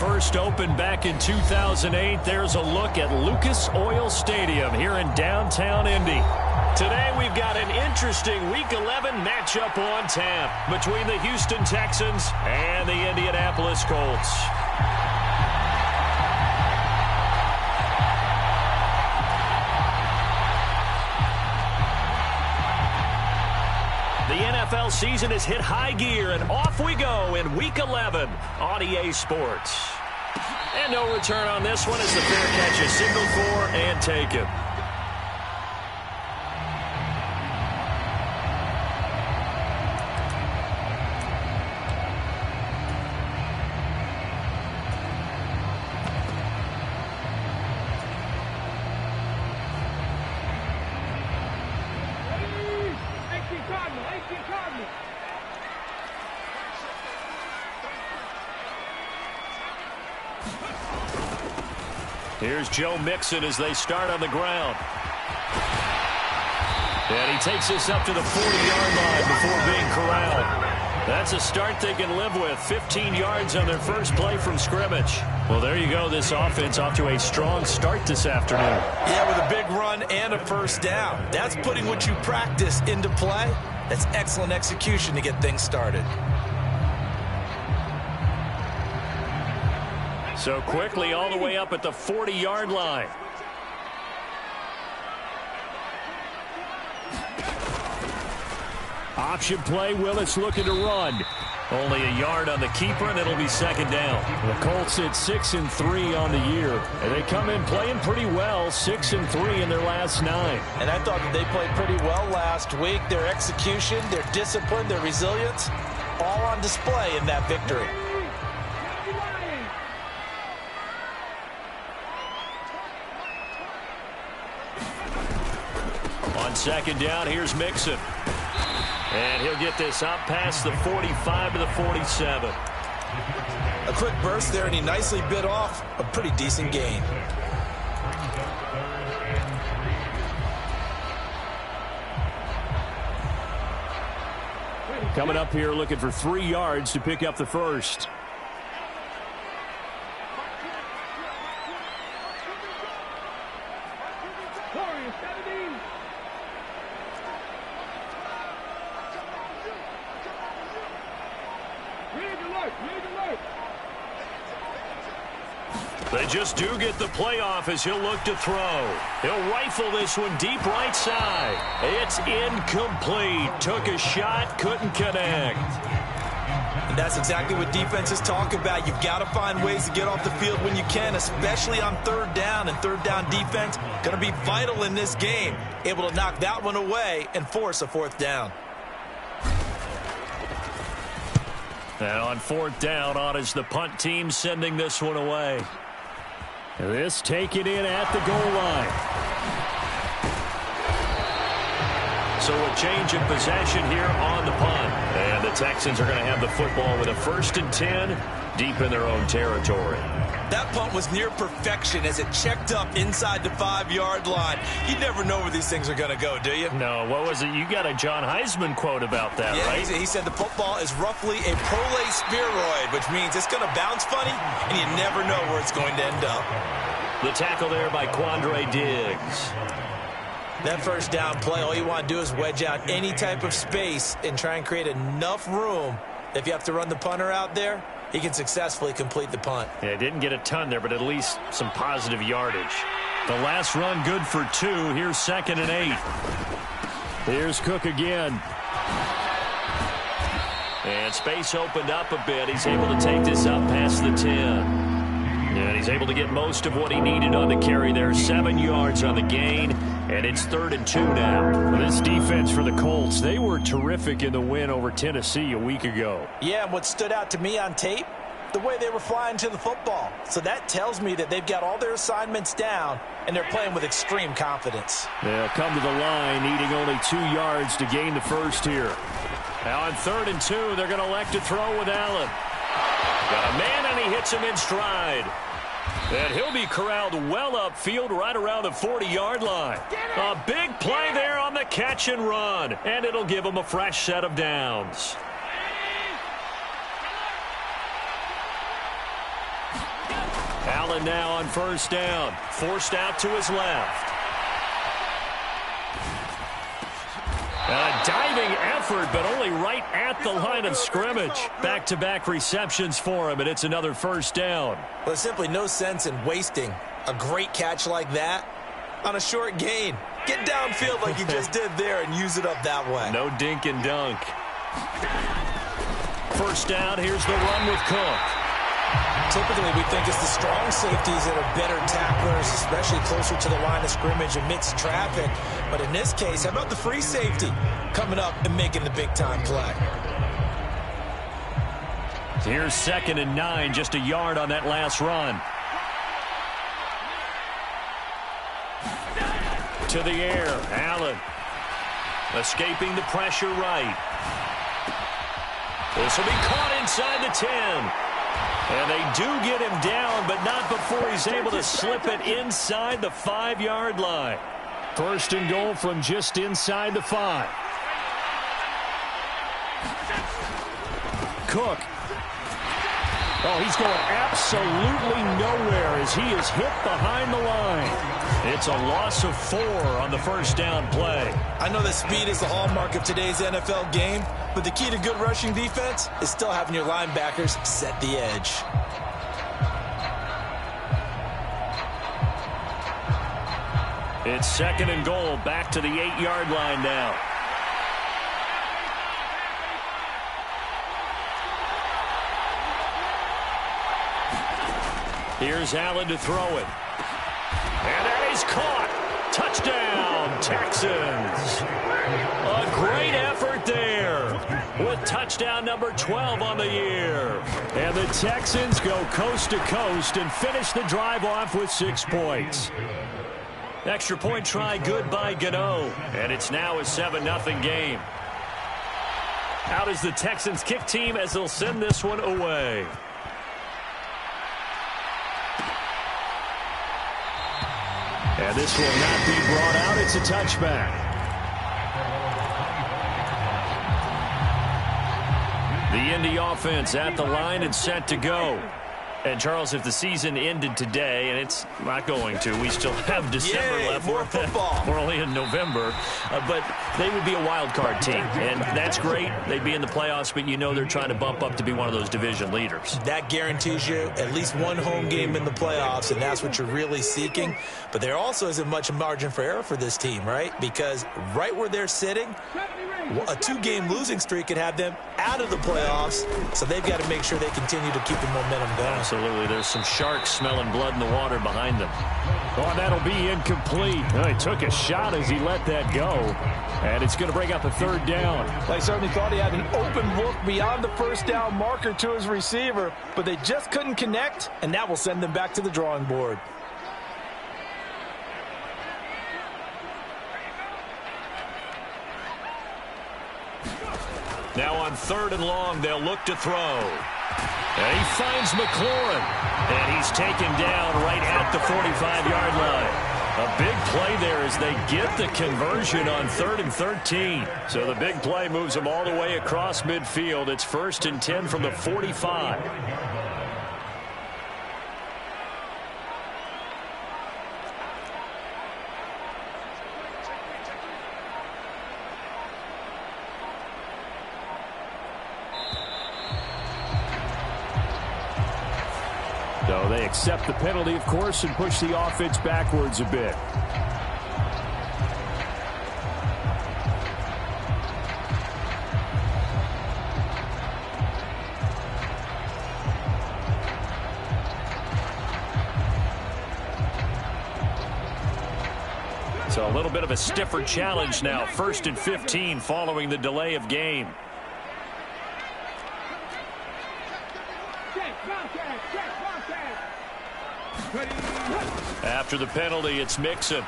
first opened back in 2008, there's a look at Lucas Oil Stadium here in downtown Indy. Today we've got an interesting Week 11 matchup on tap between the Houston Texans and the Indianapolis Colts. The NFL season has hit high gear, and off we go in Week 11 on EA Sports. And no return on this one as the fair catch is signaled for and taken. Here's Joe Mixon as they start on the ground. And he takes this up to the 40-yard line before being corralled. That's a start they can live with. 15 yards on their first play from scrimmage. Well, there you go. This offense off to a strong start this afternoon. Yeah, with a big run and a first down. That's putting what you practice into play. That's excellent execution to get things started. So quickly all the way up at the 40-yard line. Option play, Willis looking to run. Only a yard on the keeper, and it'll be second down. The Colts at 6-3 on the year. And they come in playing pretty well, 6-3 in their last 9. And I thought that they played pretty well last week. Their execution, their discipline, their resilience, all on display in that victory. On second down, here's Mixon. And he'll get this up past the 45 to the 47. A quick burst there, and he nicely bit off a pretty decent gain. Coming up here looking for 3 yards to pick up the first. They just do get the playoff as he'll look to throw. He'll rifle this one deep right side. It's incomplete. Took a shot, couldn't connect. And that's exactly what defenses talk about. You've got to find ways to get off the field when you can, especially on third down. And third down defense going to be vital in this game. Able to knock that one away and force a fourth down. And on fourth down, on is the punt team sending this one away. This taken in at the goal line. So a change of possession here on the punt. And the Texans are going to have the football with a 1st and 10 deep in their own territory. That punt was near perfection as it checked up inside the 5-yard line. You never know where these things are going to go, do you? No, what was it? You got a John Heisman quote about that, yeah, right? He said the football is roughly a prole spheroid, which means it's going to bounce funny, and you never know where it's going to end up. The tackle there by Quandre Diggs. That first down play, all you want to do is wedge out any type of space and try and create enough room. If you have to run the punter out there, he can successfully complete the punt. Yeah, didn't get a ton there, but at least some positive yardage. The last run good for 2. Here's 2nd and 8. Here's Cook again. And space opened up a bit. He's able to take this up past the 10. And he's able to get most of what he needed on the carry there. 7 yards on the gain, and it's 3rd and 2 now. Well, this defense for the Colts, they were terrific in the win over Tennessee a week ago. Yeah, and what stood out to me on tape, the way they were flying to the football. So that tells me that they've got all their assignments down, and they're playing with extreme confidence. They'll come to the line, needing only 2 yards to gain the first here. Now on 3rd and 2, they're going to elect to throw with Allen. Got a man, and he hits him in stride. And he'll be corralled well upfield right around the 40-yard line. A big play there on the catch and run. And it'll give him a fresh set of downs. Allen now on first down. Forced out to his left. A diving effort, but only right at the line of scrimmage. Back-to-back receptions for him, and it's another first down. Well, there's simply no sense in wasting a great catch like that on a short gain. Get downfield like you just did there and use it up that way. No dink and dunk. First down, here's the run with Cook. Typically, we think it's the strong safeties that are better tacklers, especially closer to the line of scrimmage amidst traffic. But in this case, how about the free safety coming up and making the big-time play? Here's 2nd and 9, just a yard on that last run. To the air, Allen. Escaping the pressure right. This will be caught inside the 10. And they do get him down, but not before he's able to slip it inside the 5-yard line. First and goal from just inside the 5. Cook. Oh, he's going absolutely nowhere as he is hit behind the line. It's a loss of 4 on the first down play. I know that speed is the hallmark of today's NFL game, but the key to good rushing defense is still having your linebackers set the edge. It's 2nd and goal, back to the 8-yard line now. Here's Allen to throw it. And that is caught. Touchdown, Texans. A great effort there with touchdown number 12 on the year. And the Texans go coast to coast and finish the drive off with 6 points. Extra point try good by Gano. And it's now a 7-0 game. Out is the Texans kick team as they'll send this one away. And this will not be brought out. It's a touchback. The Indy offense at the line and set to go. And, Charles, if the season ended today, and it's not going to, we still have December left. More football. We're only in November. But they would be a wild card team. And that's great. They'd be in the playoffs, but you know they're trying to bump up to be one of those division leaders. That guarantees you at least one home game in the playoffs, and that's what you're really seeking. But there also isn't much margin for error for this team, right? Because right where they're sitting, a 2-game losing streak could have them out of the playoffs, so they've got to make sure they continue to keep the momentum going. Absolutely. There's some sharks smelling blood in the water behind them. Oh, that'll be incomplete. Oh, he took a shot as he let that go, and it's going to bring up a 3rd down. They certainly thought he had an open look beyond the first down marker to his receiver, but they just couldn't connect, and that will send them back to the drawing board. Now on 3rd and long, they'll look to throw. And he finds McLaurin. And he's taken down right at the 45-yard line. A big play there as they get the conversion on 3rd and 13. So the big play moves them all the way across midfield. It's 1st and 10 from the 45. So they accept the penalty, of course, and push the offense backwards a bit. So a little bit of a stiffer challenge now. 1st and 15 following the delay of game. After the penalty, it's Mixon.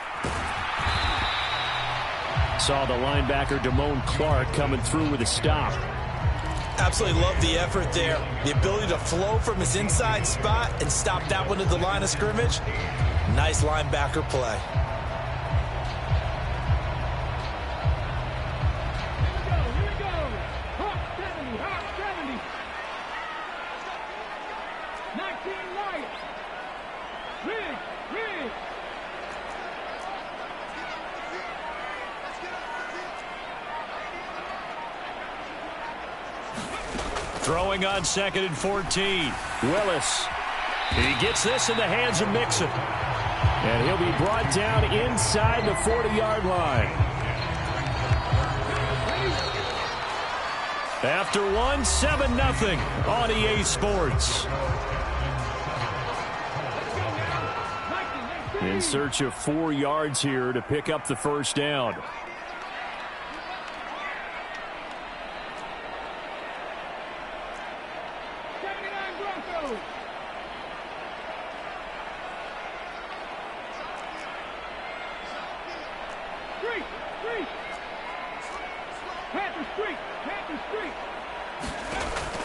Saw the linebacker, Damone Clark, coming through with a stop. Absolutely love the effort there. The ability to flow from his inside spot and stop that one at the line of scrimmage. Nice linebacker play. Throwing on 2nd and 14. Willis. He gets this in the hands of Mixon. And he'll be brought down inside the 40-yard line. After 7-0 on EA Sports. In search of 4 yards here to pick up the first down.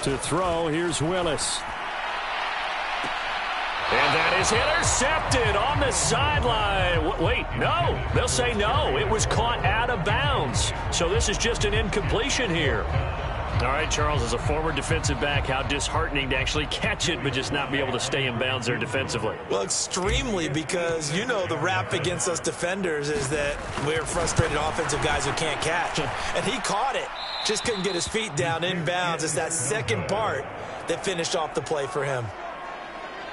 To throw, here's Willis. And that is intercepted on the sideline. Wait, no. They'll say no. It was caught out of bounds. So this is just an incompletion here. All right, Charles, as a former defensive back, how disheartening to actually catch it but just not be able to stay in bounds there defensively. Well, extremely, because you know the rap against us defenders is that we're frustrated offensive guys who can't catch. And he caught it. Just couldn't get his feet down in bounds. It's that second part that finished off the play for him.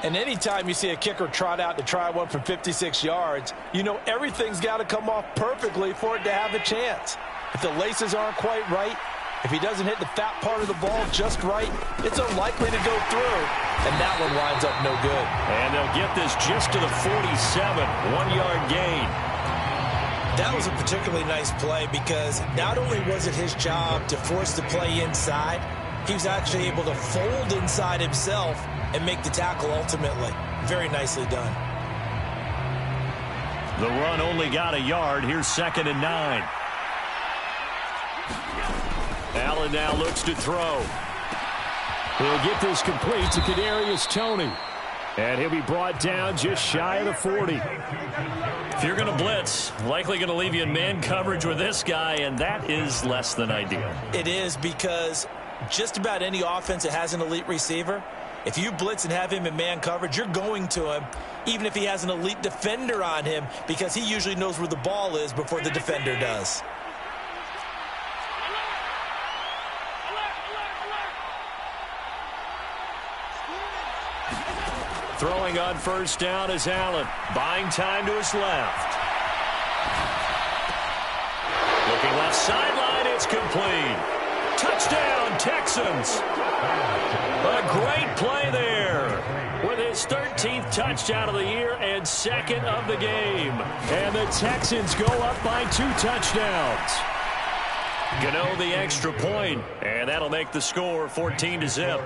And anytime you see a kicker trot out to try one from 56 yards, you know everything's got to come off perfectly for it to have a chance. If the laces aren't quite right, if he doesn't hit the fat part of the ball just right, it's unlikely to go through. And that one winds up no good. And they'll get this just to the 47, 1-yard gain. That was a particularly nice play because not only was it his job to force the play inside, he was actually able to fold inside himself and make the tackle ultimately. Very nicely done. The run only got a yard. Here's 2nd and 9. Allen now looks to throw. He'll get this complete to Kadarius Toney. And he'll be brought down just shy of the 40. If you're going to blitz, likely going to leave you in man coverage with this guy, and that is less than ideal. It is, because just about any offense that has an elite receiver, if you blitz and have him in man coverage, you're going to him, even if he has an elite defender on him, because he usually knows where the ball is before the defender does. Throwing on first down is Allen. Buying time to his left. Looking left sideline, it's complete. Touchdown, Texans. A great play there with his 13th touchdown of the year and 2nd of the game. And the Texans go up by 2 touchdowns. Gano the extra point, and that'll make the score 14-0.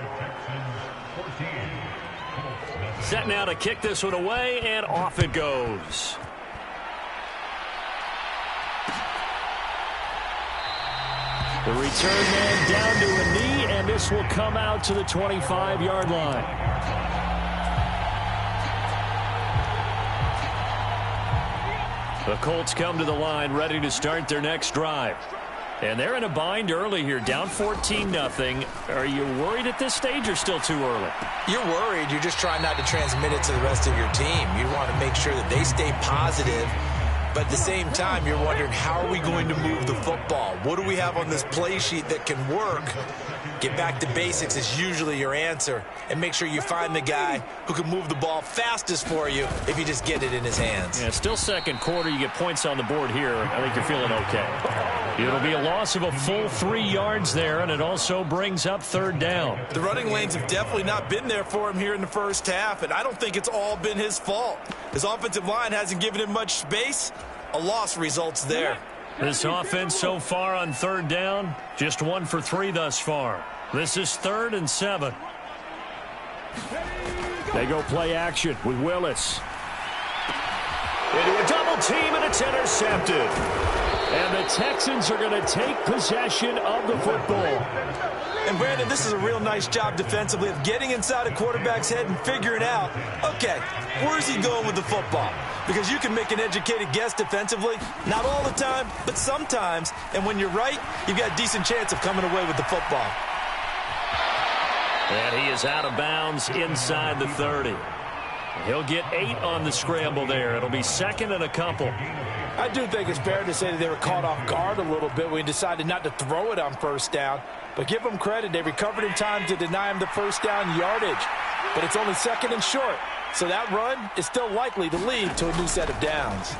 Set now to kick this one away, and off it goes. The return man down to a knee, and this will come out to the 25-yard line. The Colts come to the line, ready to start their next drive. And they're in a bind early here, down 14-0. Are you worried at this stage or still too early? You're worried. You're just trying not to transmit it to the rest of your team. You want to make sure that they stay positive. But at the same time, you're wondering, how are we going to move the football? What do we have on this play sheet that can work? Get back to basics is usually your answer. And make sure you find the guy who can move the ball fastest for you if you just get it in his hands. Yeah, still second quarter. You get points on the board here. I think you're feeling okay. It'll be a loss of a full 3 yards there, and it also brings up 3rd down. The running lanes have definitely not been there for him here in the first half, and I don't think it's all been his fault. His offensive line hasn't given him much space. A loss results there. This offense so far on 3rd down, just 1 for 3 thus far. This is 3rd and 7. They go play action with Willis. Into a double team, and it's intercepted. And the Texans are going to take possession of the football. And Brandon, this is a real nice job defensively of getting inside a quarterback's head and figuring out, okay, where's he going with the football? Because you can make an educated guess defensively, not all the time, but sometimes. And when you're right, you've got a decent chance of coming away with the football. And he is out of bounds inside the 30. He'll get 8 on the scramble there. It'll be second and a couple. I do think it's fair to say that they were caught off guard a little bit when he decided not to throw it on first down. But give them credit. They recovered in time to deny him the first down yardage. But it's only second and short. So that run is still likely to lead to a new set of downs.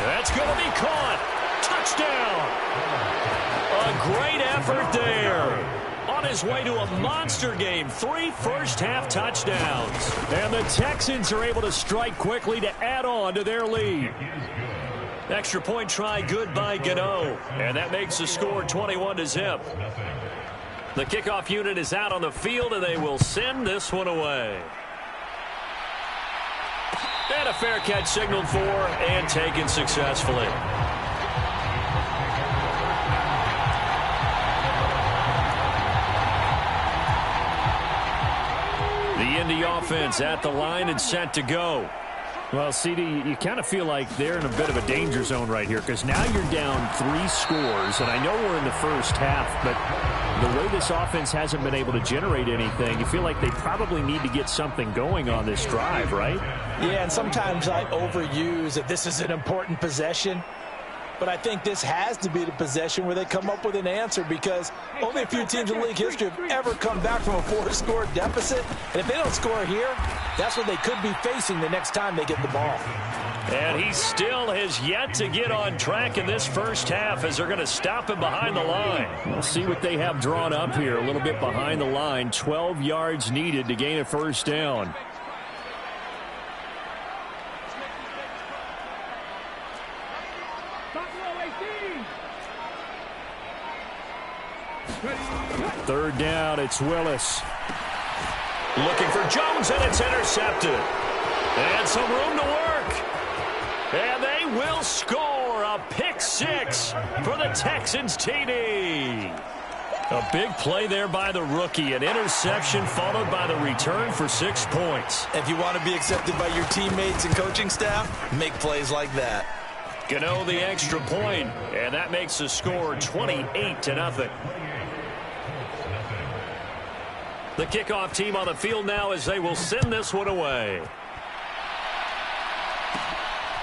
That's going to be caught. Touchdown. A great effort there. On his way to a monster game, 3 first-half touchdowns. And the Texans are able to strike quickly to add on to their lead. Extra point try good by Gano. And that makes the score 21-0. The kickoff unit is out on the field, and they will send this one away. And a fair catch signaled for and taken successfully. The Indy offense at the line and set to go. Well, CD, you kind of feel like they're in a bit of a danger zone right here because now you're down 3 scores, and I know we're in the first half, but the way this offense hasn't been able to generate anything, you feel like they probably need to get something going on this drive, right? Yeah, and sometimes I overuse that this is an important possession. But I think this has to be the possession where they come up with an answer because only a few teams in league history have ever come back from a 4-score deficit. And if they don't score here, that's what they could be facing the next time they get the ball. And he still has yet to get on track in this first half as they're going to stop him behind the line. We'll see what they have drawn up here. A little bit behind the line. 12 yards needed to gain a first down. Third down, it's Willis. Looking for Jones, and it's intercepted. And some room to work. And they will score a pick 6 for the Texans TD. A big play there by the rookie. An interception followed by the return for 6 points. If you want to be accepted by your teammates and coaching staff, make plays like that. Gano the extra point, and that makes the score 28-0. The kickoff team on the field now as they will send this one away.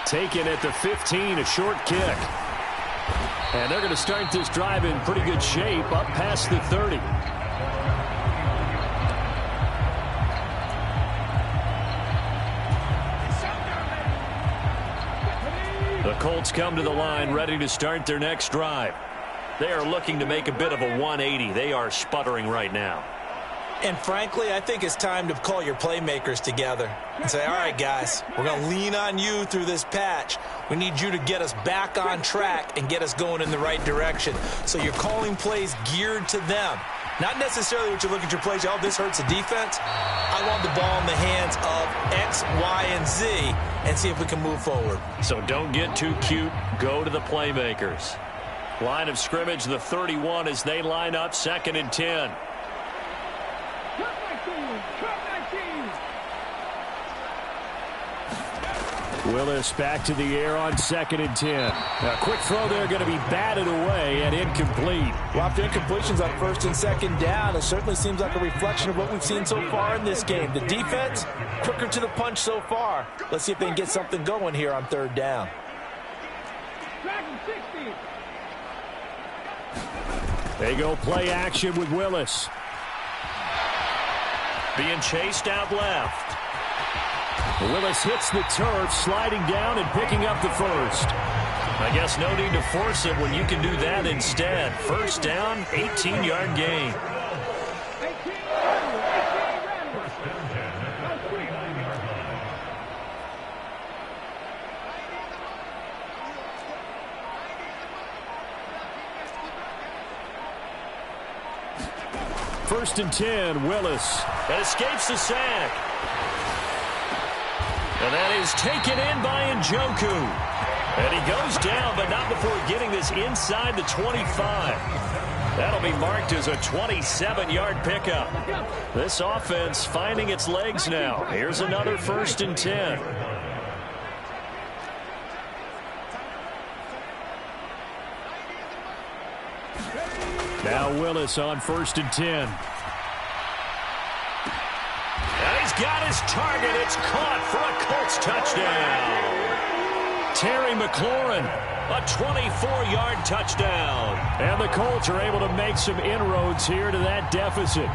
Taken at the 15, a short kick. And they're going to start this drive in pretty good shape up past the 30. The Colts come to the line ready to start their next drive. They are looking to make a bit of a 180. They are sputtering right now. And frankly, I think it's time to call your playmakers together and say, all right, guys, we're going to lean on you through this patch. We need you to get us back on track and get us going in the right direction. So you're calling plays geared to them. Not necessarily what you look at your plays, oh, this hurts the defense. I want the ball in the hands of X, Y, and Z and see if we can move forward. So don't get too cute. Go to the playmakers. Line of scrimmage, the 31 as they line up, 2nd and 10. Willis back to the air on 2nd and 10. A quick throw there going to be batted away and incomplete. Well, after incompletions on 1st and 2nd down, it certainly seems like a reflection of what we've seen so far in this game. The defense, quicker to the punch so far. Let's see if they can get something going here on 3rd down. They go play action with Willis. Being chased out left. Willis hits the turf, sliding down and picking up the first. I guess no need to force it when you can do that instead. First down, 18-yard gain. First and 10, Willis. That escapes the sack. And that is taken in by Njoku. And he goes down, but not before getting this inside the 25. That'll be marked as a 27-yard pickup. This offense finding its legs now. Here's another 1st and 10. Now Willis on 1st and 10. And he's got his target. It's caught for a Colts touchdown. Terry McLaurin, a 24-yard touchdown. And the Colts are able to make some inroads here to that deficit.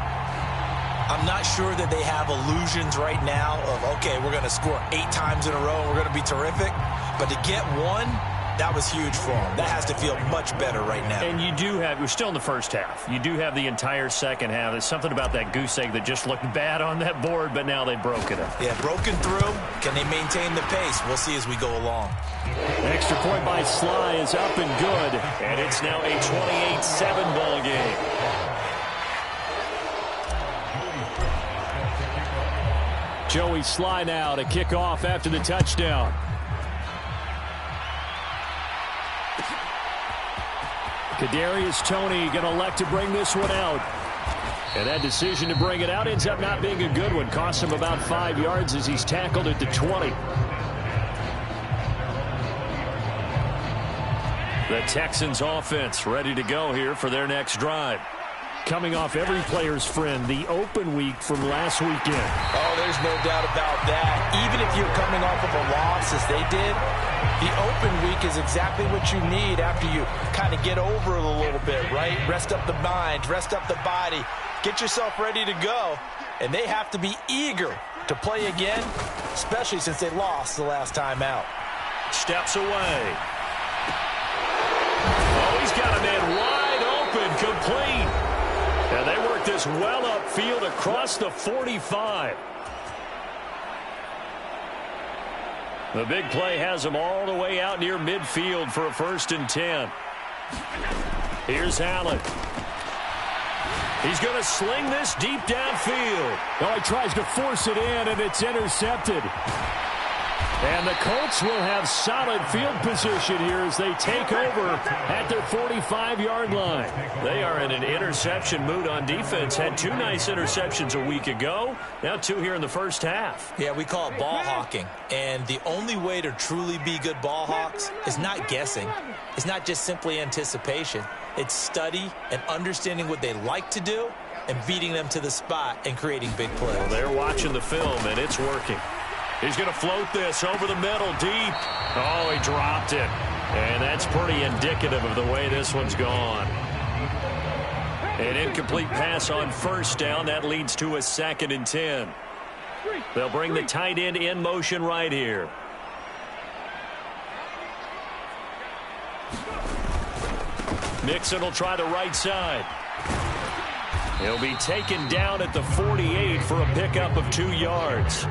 I'm not sure that they have illusions right now of, okay, we're going to score 8 times in a row and we're going to be terrific. But to get one, that was huge for them. That has to feel much better right now. And you do have, we're still in the first half. You do have the entire second half. There's something about that goose egg that just looked bad on that board, but now they broke it up. Yeah, broken through. Can they maintain the pace? We'll see as we go along. Extra point by Sly is up and good. And it's now a 28-7 ball game. Joey Sly now to kick off after the touchdown. Kadarius Toney going to elect to bring this one out. And that decision to bring it out ends up not being a good one. Costs him about 5 yards as he's tackled at the 20. The Texans offense ready to go here for their next drive. Coming off every player's friend, the open week from last weekend. Oh, there's no doubt about that. Even if you're coming off of a loss as they did, the open week is exactly what you need after you kind of get over it a little bit, right? Rest up the mind, rest up the body, get yourself ready to go. And they have to be eager to play again, especially since they lost the last time out. Steps away. Oh, he's got a man wide open, complete. And they work this well upfield across the 45. The big play has him all the way out near midfield for a 1st and 10. Here's Allen. He's going to sling this deep downfield. Oh, he tries to force it in, and it's intercepted. And the Colts will have solid field position here as they take over at their 45-yard line. They are in an interception mood on defense. Had 2 nice interceptions a week ago. Now 2 here in the first half. Yeah, we call it ball hawking. And the only way to truly be good ball hawks is not guessing. It's not just simply anticipation. It's study and understanding what they like to do and beating them to the spot and creating big plays. Well, they're watching the film, and it's working. He's going to float this over the middle, deep. Oh, he dropped it. And that's pretty indicative of the way this one's gone. An incomplete pass on 1st down. That leads to a 2nd and 10. They'll bring the tight end in motion right here. Mixon will try the right side. He'll be taken down at the 48 for a pickup of 2 yards.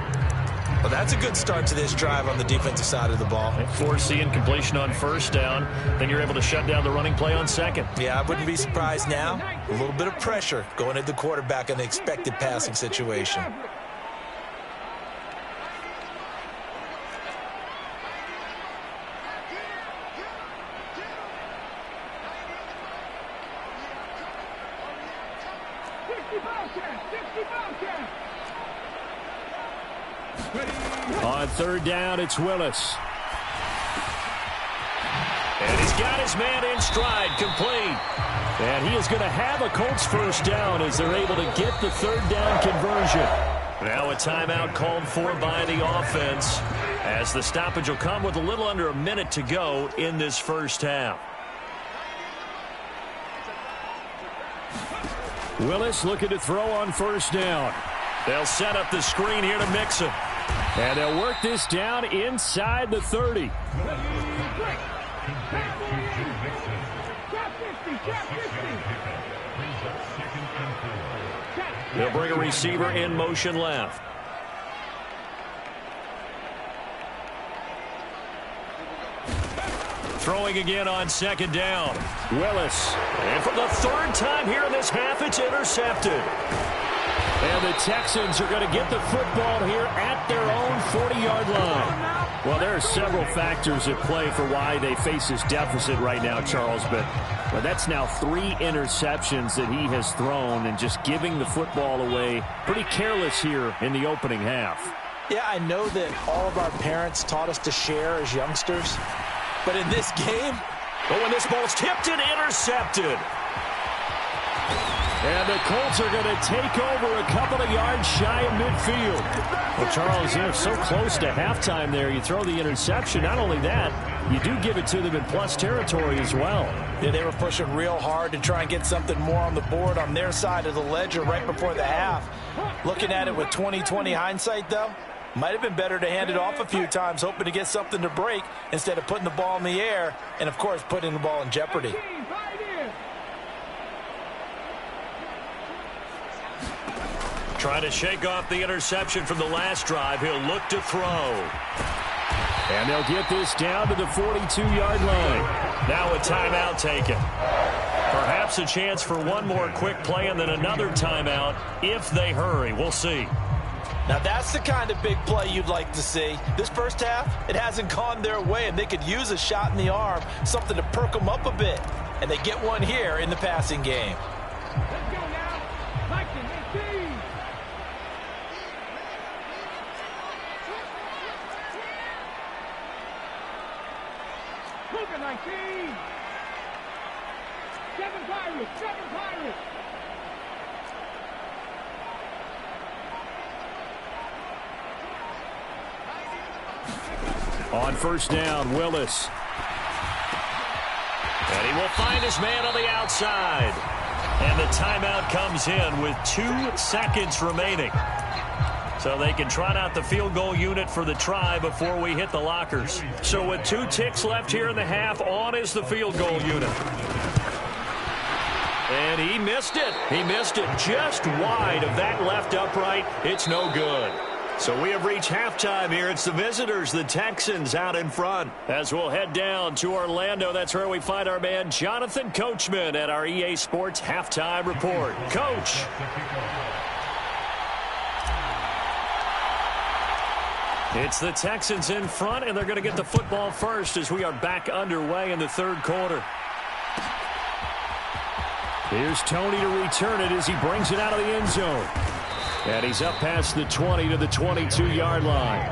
Well, that's a good start to this drive on the defensive side of the ball. Force the incompletion on 1st down. Then you're able to shut down the running play on 2nd. Yeah, I wouldn't be surprised now. A little bit of pressure going at the quarterback in the expected passing situation. On 3rd down, it's Willis. And he's got his man in stride, complete. And he is going to have a Colts 1st down as they're able to get the 3rd down conversion. Now a timeout called for by the offense as the stoppage will come with a little under a minute to go in this first half. Willis looking to throw on 1st down. They'll set up the screen here to Mixon. And they'll work this down inside the 30. They'll bring a receiver in motion left. Throwing again on 2nd down. Willis. And for the 3rd time here in this half, it's intercepted. And the Texans are going to get the football here at their own 40-yard line. Well, there are several factors at play for why they face this deficit right now, Charles. But that's now 3 interceptions that he has thrown and just giving the football away. Pretty careless here in the opening half. Yeah, I know that all of our parents taught us to share as youngsters. But in this game, when this ball's tipped and intercepted. And the Colts are going to take over a couple of yards shy of midfield. Well, Charles, they're so close to halftime there. You throw the interception. Not only that, you do give it to them in plus territory as well. Yeah, they were pushing real hard to try and get something more on the board on their side of the ledger right before the half. Looking at it with 20/20 hindsight, though, might have been better to hand it off a few times, hoping to get something to break instead of putting the ball in the air and, of course, putting the ball in jeopardy. Trying to shake off the interception from the last drive. He'll look to throw. And they'll get this down to the 42-yard line. Now a timeout taken. Perhaps a chance for one more quick play and then another timeout if they hurry. We'll see. Now that's the kind of big play you'd like to see. This first half, it hasn't gone their way, and they could use a shot in the arm, something to perk them up a bit. And they get one here in the passing game. Let's go now. Tyson, 18. Luka, 19. 7 Pirates, 7 Pirates. On first down, Willis. And he will find his man on the outside. And the timeout comes in with 2 seconds remaining. So they can trot out the field goal unit for the try before we hit the lockers. So with 2 ticks left here in the half, on is the field goal unit. And he missed it. He missed it just wide of that left upright. It's no good. So we have reached halftime here. It's the visitors, the Texans, out in front. As we'll head down to Orlando, that's where we find our man Jonathan Coachman at our EA Sports Halftime Report. Coach. It's the Texans in front, and they're going to get the football first as we are back underway in the third quarter. Here's Tony to return it as he brings it out of the end zone. And he's up past the 20 to the 22-yard line.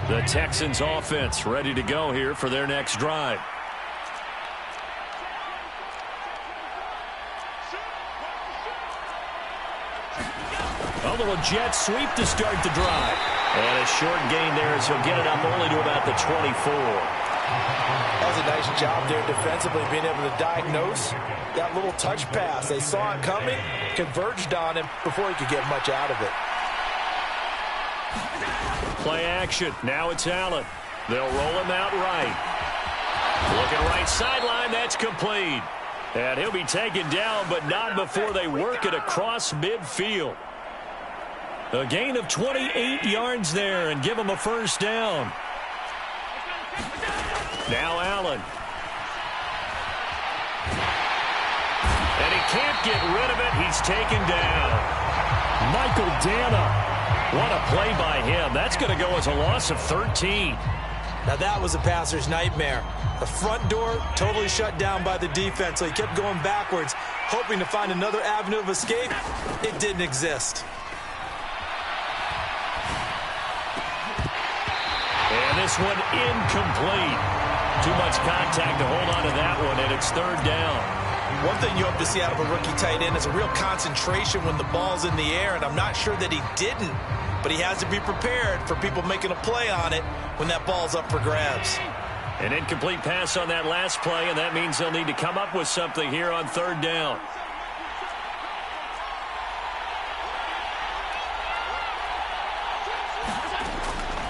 The Texans offense ready to go here for their next drive. A little jet sweep to start the drive. And a short gain there as he'll get it up only to about the 24. That was a nice job there defensively, being able to diagnose that little touch pass. They saw it coming, converged on him before he could get much out of it. Play action. Now it's Allen. They'll roll him out right. Looking right sideline. That's complete. And he'll be taken down, but not before they work it across midfield. A gain of 28 yards there and give him a first down. Now Allen. And he can't get rid of it. He's taken down. Michael Dana. What a play by him. That's going to go as a loss of 13. Now that was a passer's nightmare. The front door totally shut down by the defense, so he kept going backwards, hoping to find another avenue of escape. It didn't exist. And this one incomplete. Too much contact to hold on to that one, and it's third down. One thing you hope to see out of a rookie tight end is a real concentration when the ball's in the air, and I'm not sure that he didn't, but he has to be prepared for people making a play on it when that ball's up for grabs. An incomplete pass on that last play, and that means they'll need to come up with something here on third down.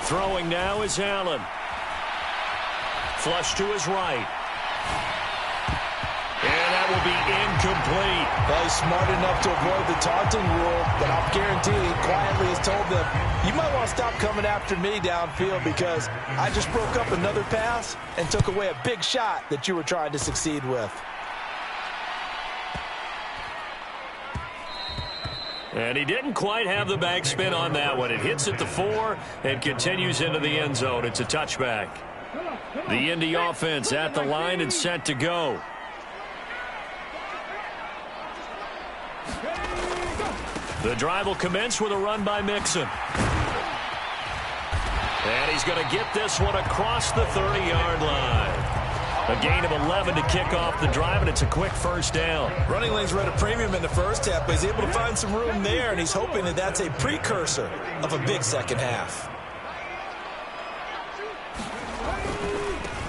Throwing now is Allen. Flush to his right. And that will be incomplete. Well, he's smart enough to avoid the taunting rule, but I'll guarantee he quietly has told them, you might want to stop coming after me downfield because I just broke up another pass and took away a big shot that you were trying to succeed with. And he didn't quite have the backspin on that one. It hits at the 4 and continues into the end zone. It's a touchback. The Indy offense at the line and set to go. The drive will commence with a run by Mixon. And he's going to get this one across the 30-yard line. A gain of 11 to kick off the drive, and it's a quick first down. Running lanes were at a premium in the first half, but he's able to find some room there, and he's hoping that that's a precursor of a big second half.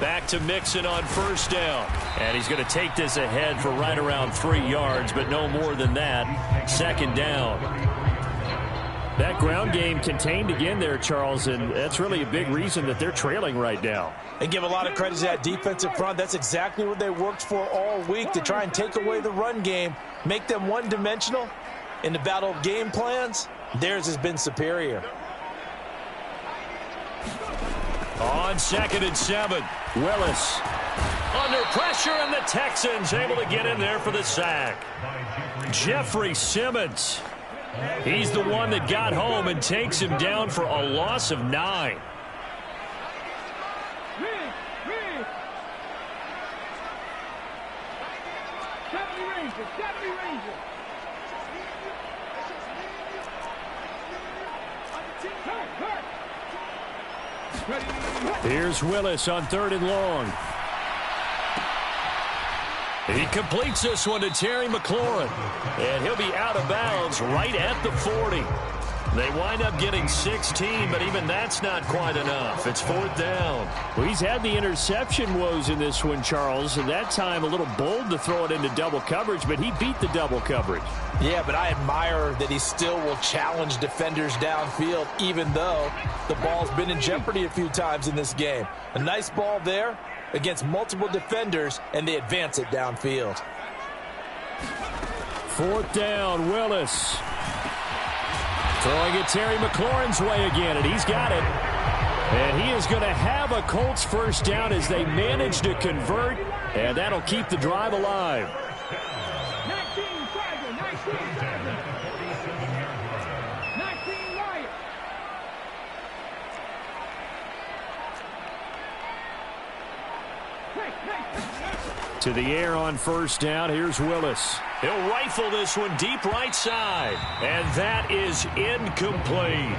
Back to Mixon on first down. And he's going to take this ahead for right around 3 yards, but no more than that. Second down. That ground game contained again there, Charles, and that's really a big reason that they're trailing right now. And give a lot of credit to that defensive front. That's exactly what they worked for all week, to try and take away the run game, make them one-dimensional. In the battle of game plans, theirs has been superior. On 2nd and 7, Willis under pressure, and the Texans able to get in there for the sack. Jeffrey Simmons, he's the one that got home and takes him down for a loss of 9. Here's Willis on 3rd and long. He completes this one to Terry McLaurin, and he'll be out of bounds right at the 40. They wind up getting 16, but even that's not quite enough. It's 4th down. Well, he's had the interception woes in this one, Charles, and that time a little bold to throw it into double coverage, but he beat the double coverage. Yeah, but I admire that he still will challenge defenders downfield, even though the ball's been in jeopardy a few times in this game. A nice ball there against multiple defenders, and they advance it downfield. 4th down, Willis. Throwing it Terry McLaurin's way again, and he's got it. And he is going to have a Colts first down as they manage to convert, and that'll keep the drive alive. 19 Lions. To the air on first down. Here's Willis. He'll rifle this one deep right side, and that is incomplete.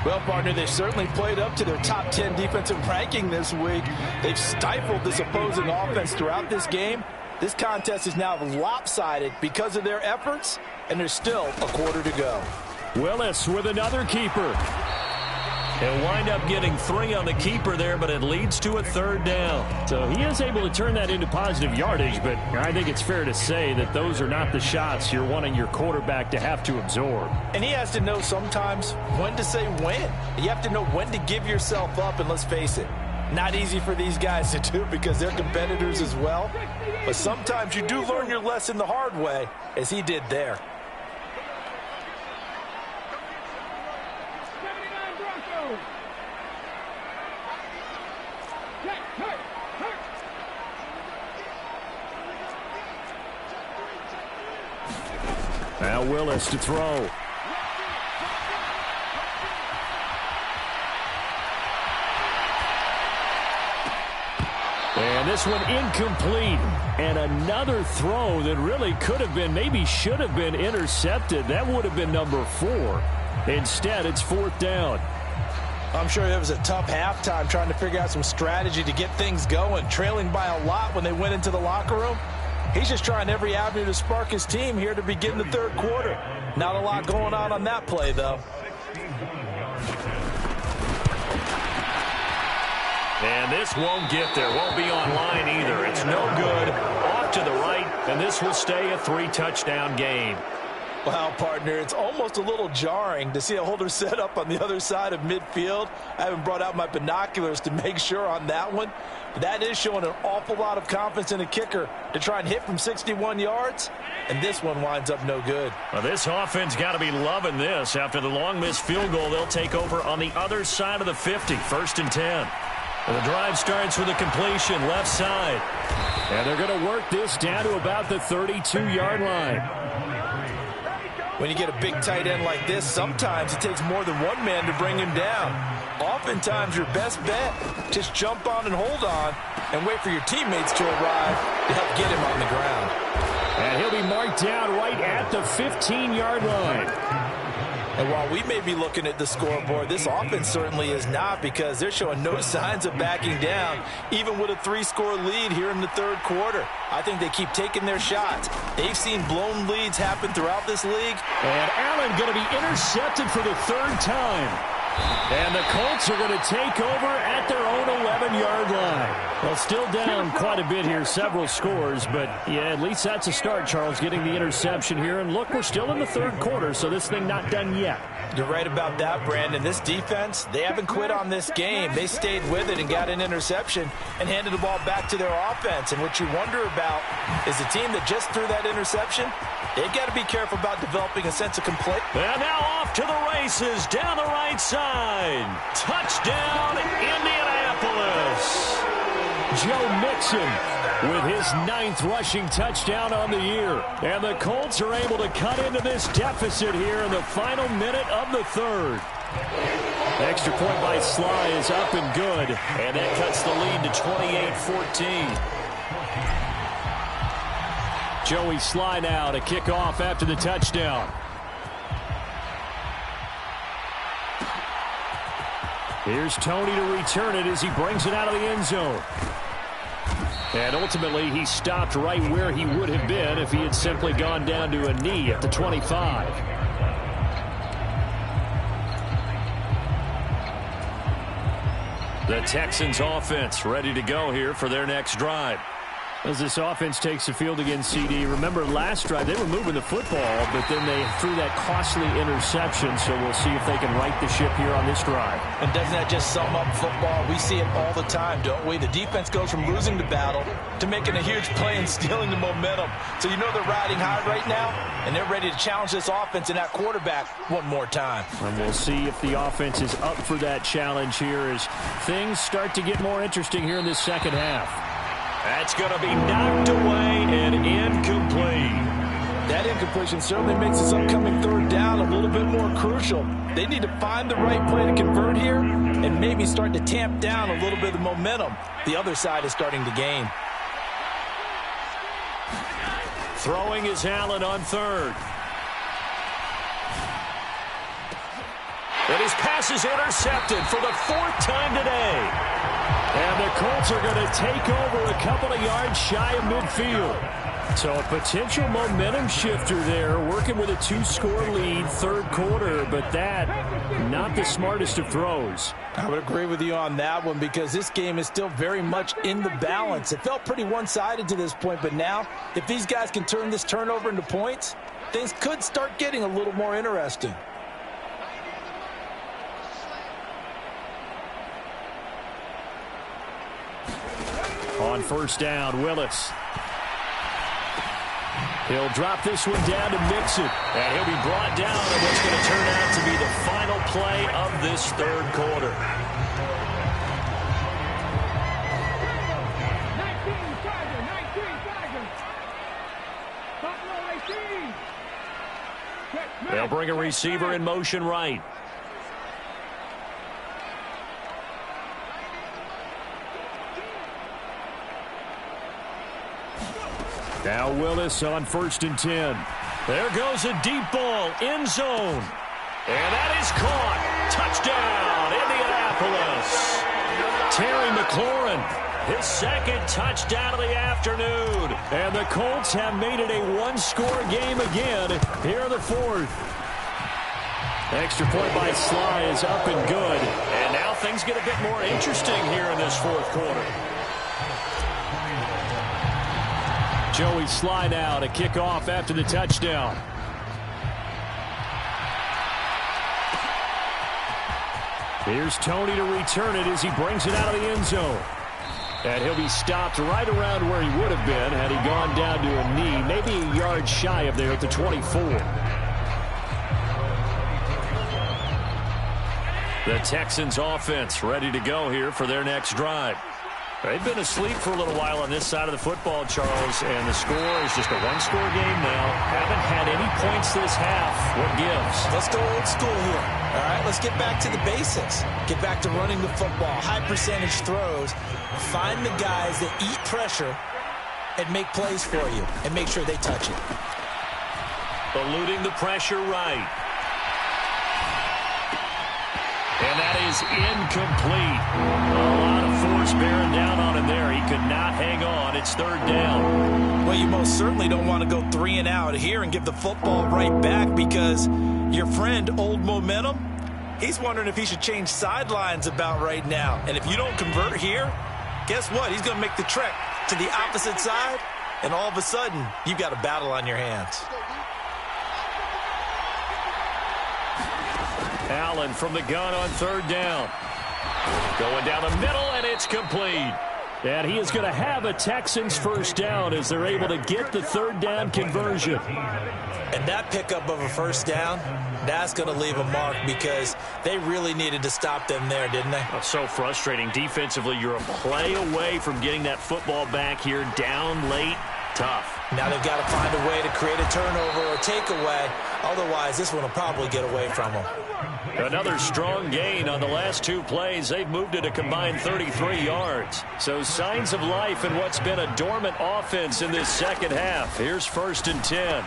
Well, partner, they've certainly played up to their top 10 defensive ranking this week. They've stifled this opposing offense throughout this game. This contest is now lopsided because of their efforts, and there's still a quarter to go. Willis with another keeper. He'll wind up getting 3 on the keeper there, but it leads to a 3rd down. So he is able to turn that into positive yardage, but I think it's fair to say that those are not the shots you're wanting your quarterback to have to absorb. And he has to know sometimes when to say when. You have to know when to give yourself up, and let's face it, not easy for these guys to do because they're competitors as well. But sometimes you do learn your lesson the hard way, as he did there. Now Willis to throw. And this one incomplete. And another throw that really could have been, maybe should have been intercepted. That would have been number 4. Instead, it's 4th down. I'm sure it was a tough halftime trying to figure out some strategy to get things going, trailing by a lot when they went into the locker room. He's just trying every avenue to spark his team here to begin the 3rd quarter. Not a lot going on that play, though. And this won't get there. Won't be online either. It's no good. Off to the right, and this will stay a 3-touchdown game. Well, partner, it's almost a little jarring to see a holder set up on the other side of midfield. I haven't brought out my binoculars to make sure on that one. But that is showing an awful lot of confidence in a kicker to try and hit from 61 yards. And this one winds up no good. Well, this offense got to be loving this. After the long missed field goal, they'll take over on the other side of the 50, 1st and 10. And the drive starts with a completion left side. And they're going to work this down to about the 32-yard line. When you get a big tight end like this, sometimes it takes more than one man to bring him down. Oftentimes, your best bet, just jump on and hold on and wait for your teammates to arrive to help get him on the ground. And he'll be marked down right at the 15-yard line. And while we may be looking at the scoreboard, this offense certainly is not, because they're showing no signs of backing down, even with a 3-score lead here in the third quarter. I think they keep taking their shots. They've seen blown leads happen throughout this league. And Allen going to be intercepted for the third time. And the Colts are going to take over at their own 11-yard line. Well, still down quite a bit here, several scores, but yeah, at least that's a start, Charles, getting the interception here. And look, we're still in the third quarter, so this thing not done yet. You're right about that, Brandon. This defense, they haven't quit on this game. They stayed with it and got an interception and handed the ball back to their offense. And what you wonder about is the team that just threw that interception, they've got to be careful about developing a sense of complaint. And now off to the races down the right side. Touchdown, Indianapolis. Joe Mixon with his 9th rushing touchdown on the year. And the Colts are able to cut into this deficit here in the final minute of the third. Extra point by Sly is up and good. And that cuts the lead to 28-14. Joey Sly now to kick off after the touchdown. Here's Tony to return it as he brings it out of the end zone. And ultimately, he stopped right where he would have been if he had simply gone down to a knee at the 25. The Texans offense ready to go here for their next drive. As this offense takes the field against CD, remember last drive they were moving the football, but then they threw that costly interception, so we'll see if they can right the ship here on this drive. And doesn't that just sum up football? We see it all the time, don't we? The defense goes from losing the battle to making a huge play and stealing the momentum. So you know they're riding high right now, and they're ready to challenge this offense and that quarterback one more time. And we'll see if the offense is up for that challenge here as things start to get more interesting here in this second half. That's going to be knocked away and incomplete. That incompletion certainly makes this upcoming third down a little bit more crucial. They need to find the right play to convert here and maybe start to tamp down a little bit of the momentum the other side is starting to gain. Throwing is Allen on third. And his pass is intercepted for the 4th time today. And the Colts are going to take over a couple of yards shy of midfield. So a potential momentum shifter there, working with a 2-score lead, third quarter, but that, not the smartest of throws. I would agree with you on that one because this game is still very much in the balance. It felt pretty one-sided to this point, but now, if these guys can turn this turnover into points, things could start getting a little more interesting. On first down, Willis. He'll drop this one down to Mixon. And he'll be brought down in what's going to turn out to be the final play of this third quarter. 19 Tigers. Buffalo 18. They'll bring a receiver in motion right. Now Willis on 1st and 10. There goes a deep ball, end zone. And that is caught. Touchdown, Indianapolis. Terry McLaurin, his 2nd touchdown of the afternoon. And the Colts have made it a 1-score game again here in the 4th. Extra point by Sly is up and good. And now things get a bit more interesting here in this 4th quarter. Joey Sly now to kick off after the touchdown. Here's Tony to return it as he brings it out of the end zone. And he'll be stopped right around where he would have been had he gone down to a knee, maybe a yard shy of there at the 24. The Texans offense ready to go here for their next drive. They've been asleep for a little while on this side of the football, Charles, and the score is just a 1-score game now. Haven't had any points this half. What gives? Let's go old school here. All right, let's get back to the basics. Get back to running the football, high percentage throws. Find the guys that eat pressure and make plays for you and make sure they touch it. Eluding the pressure right. And that is incomplete. A lot of force bearing down on him there. He could not hang on. It's third down. Well, you most certainly don't want to go 3 and out here and give the football right back, because your friend, Old Momentum, he's wondering if he should change sidelines about right now. And if you don't convert here, guess what? He's going to make the trek to the opposite side, and all of a sudden, you've got a battle on your hands. Allen from the gun on third down. Going down the middle, and it's complete. And he is going to have a Texans first down as they're able to get the third down conversion. And that pickup of a first down, that's going to leave a mark, because they really needed to stop them there, didn't they? Oh, so frustrating. Defensively, you're a play away from getting that football back here. Down late, tough. Now they've got to find a way to create a turnover or takeaway. Otherwise, this one will probably get away from them. Another strong gain on the last 2 plays. They've moved it a combined 33 yards. So signs of life in what's been a dormant offense in this second half. Here's 1st and 10.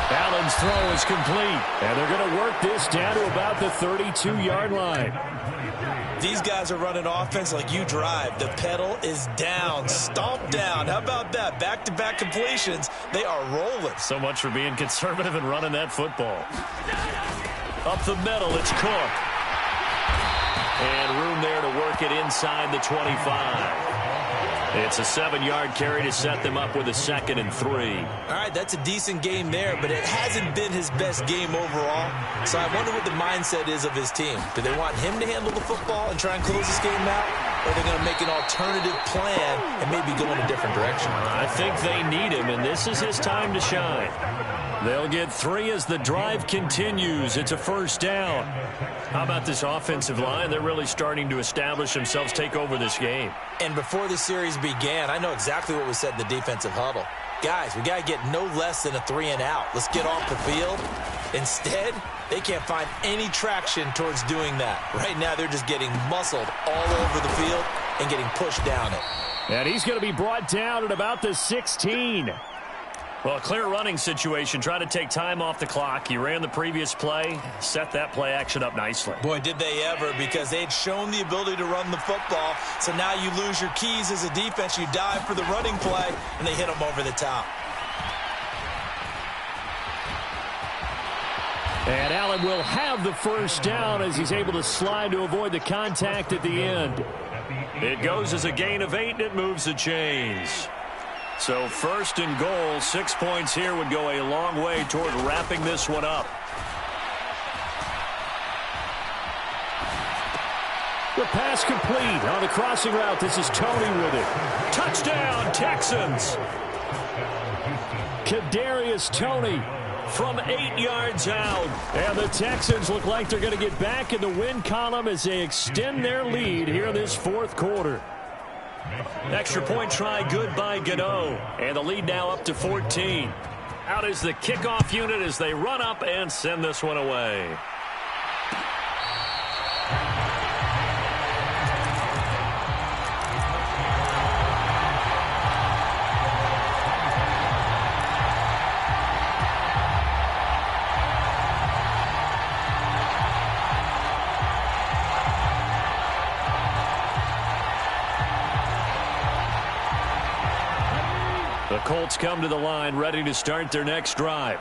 Allen's throw is complete. And they're going to work this down to about the 32-yard line. These guys are running offense like you drive. The pedal is down, stomp down. How about that? Back-to-back completions. They are rolling. So much for being conservative and running that football. Up the middle, it's Cook. And room there to work it inside the 25. It's a 7-yard carry to set them up with a 2nd and 3. All right, that's a decent game there, but it hasn't been his best game overall. So I wonder what the mindset is of his team. Do they want him to handle the football and try and close this game out? Or are they going to make an alternative plan and maybe go in a different direction? I think they need him, and this is his time to shine. They'll get 3 as the drive continues. It's a first down. How about this offensive line? They're really starting to establish themselves, take over this game. And before the series began, I know exactly what was said in the defensive huddle. Guys, we got to get no less than a 3 and out. Let's get off the field. Instead, they can't find any traction towards doing that. Right now, they're just getting muscled all over the field and getting pushed down it. And he's going to be brought down at about the 16. Well, a clear running situation. Try to take time off the clock. He ran the previous play, set that play action up nicely. Boy, did they ever, because they had shown the ability to run the football. So now you lose your keys as a defense. You dive for the running play, and they hit them over the top. And Allen will have the first down as he's able to slide to avoid the contact at the end. It goes as a gain of 8, and it moves the chains. So 1st and goal, 6 points here would go a long way toward wrapping this one up. The pass complete on the crossing route. This is Tony with it. Touchdown, Texans! Kadarius Toney from 8 yards out. And the Texans look like they're going to get back in the win column as they extend their lead here in this 4th quarter. Extra point try good by Gano. And the lead now up to 14. Out is the kickoff unit as they run up and send this one away. The Colts come to the line, ready to start their next drive.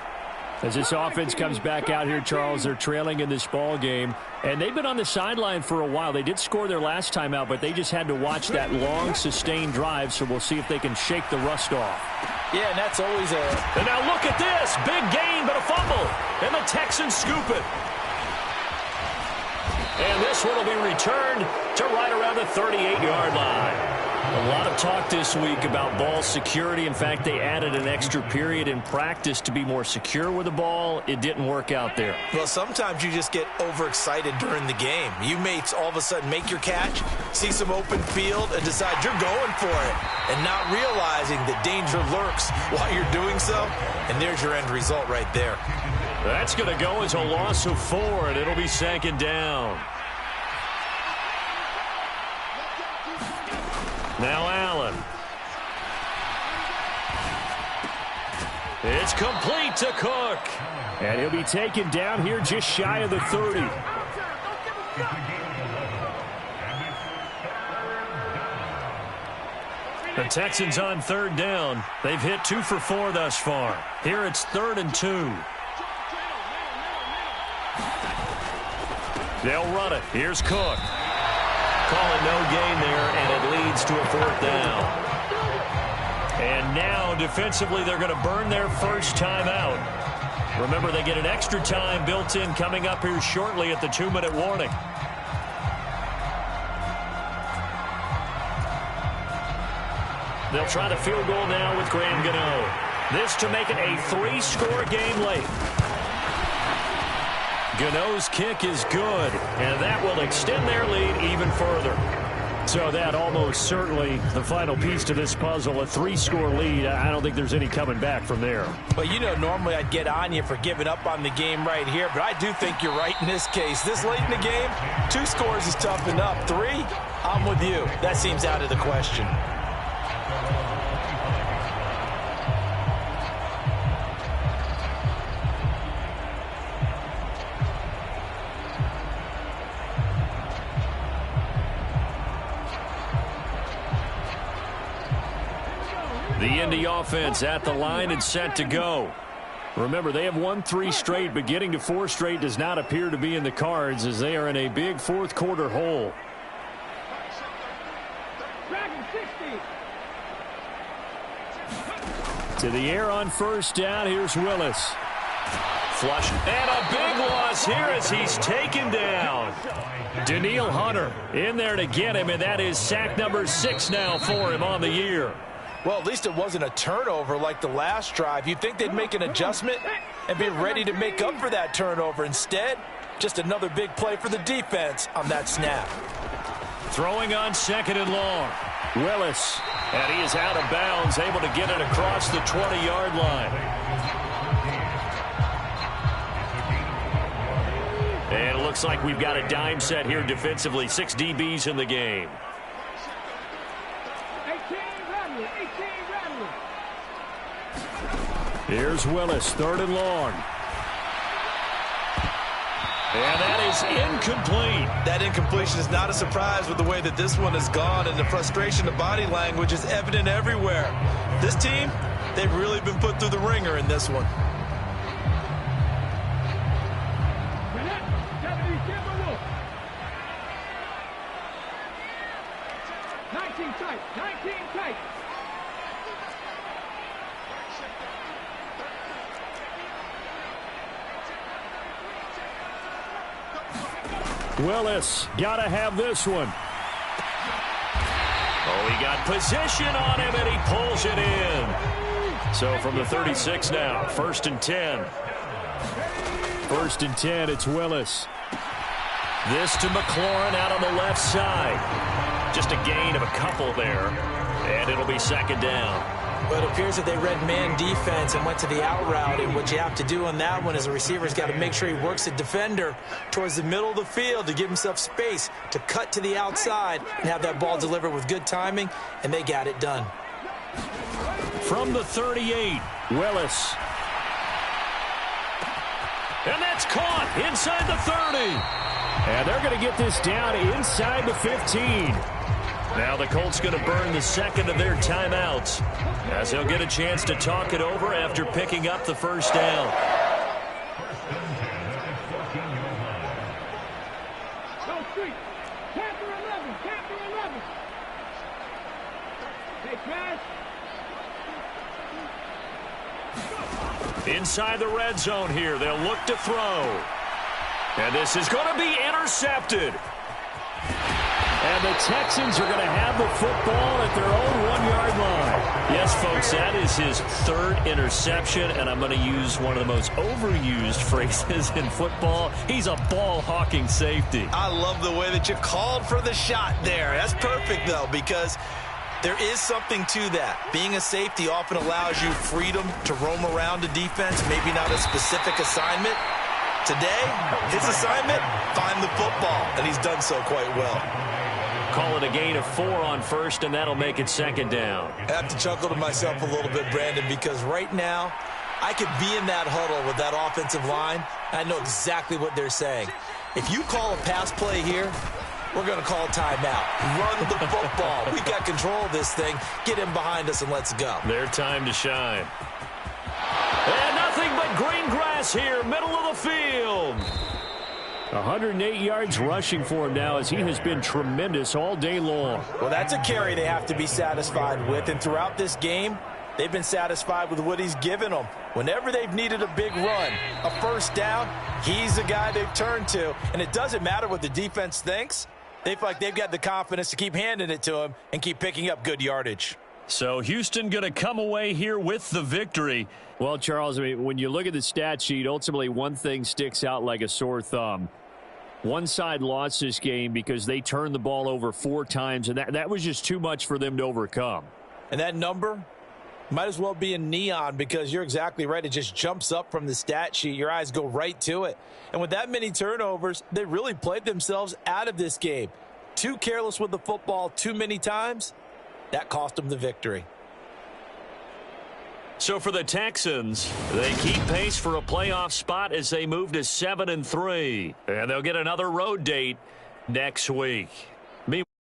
As this offense comes back out here, Charles, they're trailing in this ball game. And they've been on the sideline for a while. They did score their last time out, but they just had to watch that long, sustained drive. So we'll see if they can shake the rust off. Yeah, and that's always a... And now look at this. Big gain, but a fumble. And the Texans scoop it. And this one will be returned to right around the 38-yard line. A lot of talk this week about ball security. In fact, they added an extra period in practice to be more secure with the ball. It didn't work out there. Well, sometimes you just get overexcited during the game. You may all of a sudden make your catch, see some open field, and decide you're going for it, and not realizing that danger lurks while you're doing so. And there's your end result right there. That's going to go as a loss of 4, and it'll be 2nd down. Now Allen. It's complete to Cook. And he'll be taken down here just shy of the 30. The Texans on third down. They've hit 2 for 4 thus far. Here it's 3rd and 2. They'll run it. Here's Cook. Call it no gain there, and it leads to a 4th down. And now, defensively, they're going to burn their first time out. Remember, they get an extra time built in coming up here shortly at the 2-minute warning. They'll try the field goal now with Graham Gano. This to make it a 3-score game late. Gano's kick is good, and that will extend their lead even further. So that almost certainly the final piece to this puzzle, a 3-score lead. I don't think there's any coming back from there. Well, you know, normally I'd get on you for giving up on the game right here, but I do think you're right in this case. This late in the game, 2 scores is tough enough. 3, I'm with you. That seems out of the question. The Indy offense at the line and set to go. Remember, they have won 3 straight, but getting to 4 straight does not appear to be in the cards as they are in a big 4th quarter hole. To the air on first down. Here's Willis. Flush and a big loss here as he's taken down. Danielle Hunter in there to get him, and that is sack number 6 now for him on the year. Well, at least it wasn't a turnover like the last drive. You'd think they'd make an adjustment and be ready to make up for that turnover. Instead, just another big play for the defense on that snap. Throwing on 2nd and long. Willis. And he is out of bounds, able to get it across the 20-yard line. And it looks like we've got a dime set here defensively. 6 DBs in the game. Here's Willis, 3rd and long. And that is incomplete. That incompletion is not a surprise with the way that this one has gone, and the frustration of body language is evident everywhere. This team, they've really been put through the ringer in this one. Willis, gotta have this one. Oh, he got position on him, and he pulls it in. So from the 36 now, 1st and 10. 1st and 10, it's Willis. This to McLaurin out on the left side. Just a gain of a couple there, and it'll be 2nd down. But it appears that they read man defense and went to the out route, and what you have to do on that one is a receiver's got to make sure he works the defender towards the middle of the field to give himself space to cut to the outside and have that ball delivered with good timing, and they got it done. From the 38, Willis. And that's caught inside the 30. And they're going to get this down inside the 15. Now the Colts going to burn the 2nd of their timeouts as they'll get a chance to talk it over after picking up the 1st down. Inside the red zone here, they'll look to throw. And this is going to be intercepted. And the Texans are going to have the football at their own 1-yard line. Yes, folks, that is his 3rd interception, and I'm going to use one of the most overused phrases in football. He's a ball-hawking safety. I love the way that you called for the shot there. That's perfect, though, because there is something to that. Being a safety often allows you freedom to roam around a defense, maybe not a specific assignment. Today, his assignment, find the football, and he's done so quite well. Call it a gain of 4 on 1st, and that'll make it 2nd down. I have to chuckle to myself a little bit, Brandon, because right now, I could be in that huddle with that offensive line. I know exactly what they're saying. If you call a pass play here, we're going to call timeout. Run the football. We got control of this thing. Get him behind us and let's go. Their time to shine. And nothing but green grass here, middle of the field. 108 yards rushing for him now as he has been tremendous all day long. Well, that's a carry they have to be satisfied with. And throughout this game, they've been satisfied with what he's given them. Whenever they've needed a big run, a first down, he's the guy they've turned to. And it doesn't matter what the defense thinks. They feel like they've got the confidence to keep handing it to him and keep picking up good yardage. So Houston going to come away here with the victory. Well, Charles, I mean, when you look at the stat sheet, ultimately one thing sticks out like a sore thumb. One side lost this game because they turned the ball over 4 times, and that was just too much for them to overcome. And that number might as well be in neon because you're exactly right. It just jumps up from the stat sheet. Your eyes go right to it. And with that many turnovers, they really played themselves out of this game. Too careless with the football too many times. That cost them the victory. So for the Texans, they keep pace for a playoff spot as they move to 7-3. And they'll get another road date next week.